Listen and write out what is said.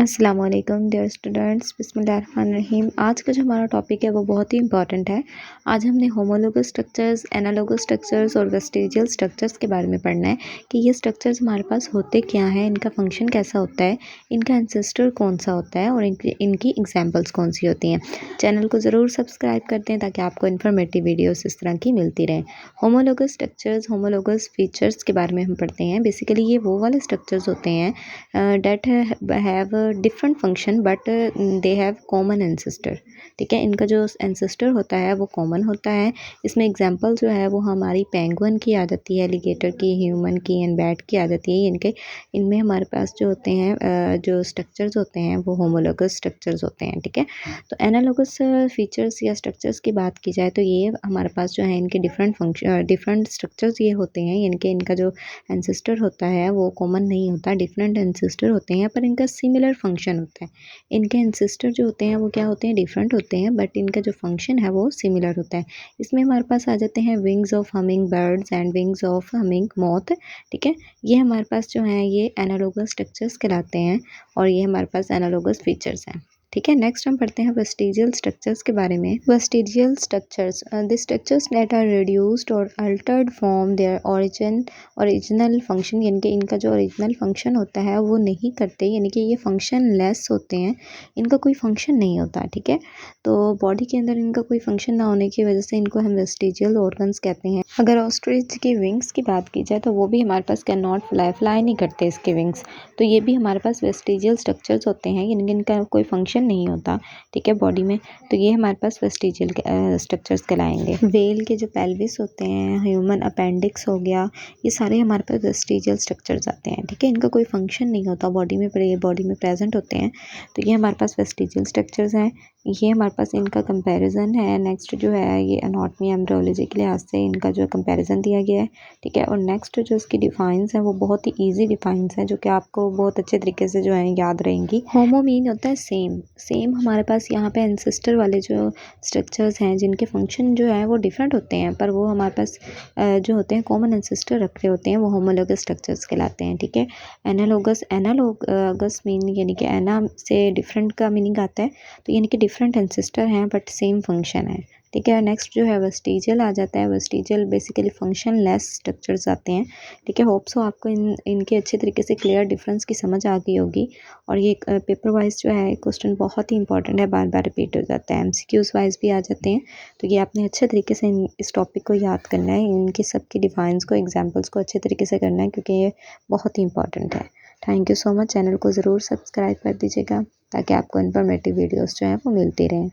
अस्सलाम वालेकुम dear students, बिस्मिल्लाहिर्रहमानिर्रहीम। आज का जो हमारा टॉपिक है वो बहुत ही इंपॉर्टेंट है। आज हमने होमोलोगस स्ट्रक्चर्स, एनालोगस स्ट्रक्चर्स और वेस्टिजियल स्ट्रक्चर्स के बारे में पढ़ना है कि ये स्ट्रक्चर्स हमारे पास होते क्या हैं, इनका फंक्शन कैसा होता है, इनका एंसेस्टर कौन सा होता है और इनकी एग्जाम्पल्स कौन सी होती हैं। चैनल को ज़रूर सब्सक्राइब करते हैं ताकि आपको इन्फॉर्मेटिव वीडियोस इस तरह की मिलती रहें। होमोलोगस स्ट्रक्चर्स, होमोलोगस फीचर्स के बारे में हम पढ़ते हैं। बेसिकली ये वो वाले स्ट्रक्चर्स होते हैं that have different function but they have common ancestor. ठीक है, इनका जो एंसेस्टर होता है वो कॉमन होता है। इसमें एग्जांपल जो है वो हमारी पेंगुइन की आ जाती है, एलिगेटर की, ह्यूमन की एंड बैट की आ जाती है। इनमें हमारे पास जो होते हैं जो स्ट्रक्चर्स होते हैं वो होमोलोगस स्ट्रक्चर्स होते हैं। ठीक है, तो एनालोगस फीचर्स या स्ट्रक्चर्स की बात की जाए तो ये हमारे पास जो है इनके डिफरेंट स्ट्रक्चर्स ये होते हैं। इनका जो एंसेस्टर होता है वो कॉमन नहीं होता, डिफरेंट एंसेस्टर होते हैं, पर इनका सिमिलर फंक्शन होता है। इनके एंसेस्टर जो होते हैं वो क्या होते हैं, डिफरेंट होते हैं, बट इनका जो फंक्शन है वो सिमिलर होता है। इसमें हमारे पास आ जाते हैं wings of humming birds and wings of humming moth. ठीक है, ये हमारे पास जो है ये एनालोगस स्ट्रक्चर्स कहलाते हैं और ये हमारे पास एनालोगस फीचर्स हैं। ठीक है, नेक्स्ट हम पढ़ते हैं वेस्टिजियल स्ट्रक्चर्स के बारे में। Vestigial structures, the structures that are reduced और altered from their original function, यानी कि इनका जो ओरिजिनल फंक्शन होता है वो नहीं करते, यानी कि ये फंक्शन लेस होते हैं, इनका कोई फंक्शन नहीं होता। ठीक है, तो बॉडी के अंदर इनका कोई फंक्शन ना होने की वजह से इनको हम वेस्टिजियल ऑर्गन्स कहते हैं। अगर ऑस्ट्रिच की विंग्स की बात की जाए तो वो भी हमारे पास कैन नॉट फ्लाई नहीं करते इसके विंग्स, तो ये भी हमारे पास वेस्टिजियल स्ट्रक्चर्स होते हैं, यानी कि इनका कोई फंक्शन नहीं होता। ठीक है, बॉडी में, तो ये हमारे पास वेस्टिजियल स्ट्रक्चर्स कहलाएंगे। वेल के जो पेल्विस होते हैं, ह्यूमन अपेंडिक्स हो गया, ये सारे हमारे पास वेस्टिजियल स्ट्रक्चर्स आते हैं। ठीक है, इनका कोई फंक्शन नहीं होता बॉडी में, पर ये बॉडी में प्रेजेंट होते हैं, तो ये हमारे पास वेस्टिजियल स्ट्रक्चर्स हैं। ये हमारे पास इनका कंपैरिजन है। नेक्स्ट जो है ये एनाटॉमी एम्ब्रियोलॉजी के लिहाज से इनका जो कंपैरिजन दिया गया है। ठीक है, और नेक्स्ट जो इसकी डिफाइंस हैं वो बहुत ही ईजी डिफाइंस हैं जो कि आपको बहुत अच्छे तरीके से जो है याद रहेंगी। होमो मीन होता है सेम। सेम हमारे पास यहाँ पे एंसेस्टर वाले जो स्ट्रक्चर्स हैं जिनके फंक्शन जो है वो डिफरेंट होते हैं, पर वो हमारे पास जो होते हैं कॉमन एंसेस्टर रखे होते हैं, वो होमोलोगस स्ट्रक्चर्स कहलाते हैं। ठीक है, एनालोगस मीन यानी कि एना से डिफरेंट का मीनिंग आता है, तो यानी कि डिफरेंट एंसेस्टर हैं बट सेम फंक्शन है। ठीक है, नेक्स्ट जो है वेस्टिजियल आ जाता है। Vestigial basically function less structures आते हैं। ठीक है, होप सो आपको इनके अच्छे तरीके से क्लियर डिफरेंस की समझ आ गई होगी। और ये पेपर वाइज जो है क्वेश्चन बहुत ही इंपॉर्टेंट है, बार बार रिपीट हो जाता है, एमसीक्यूज वाइज भी आ जाते हैं, तो ये आपने अच्छे तरीके से इस टॉपिक को याद करना है, इनके सबकी डिफाइंस को, एग्जाम्पल्स को अच्छे तरीके से करना है, क्योंकि ये बहुत ही इंपॉर्टेंट है। Thank you so much. Channel को ज़रूर सब्सक्राइब कर दीजिएगा ताकि आपको इन्फॉर्मेटिव वीडियोस जो हैं वो मिलती रहें।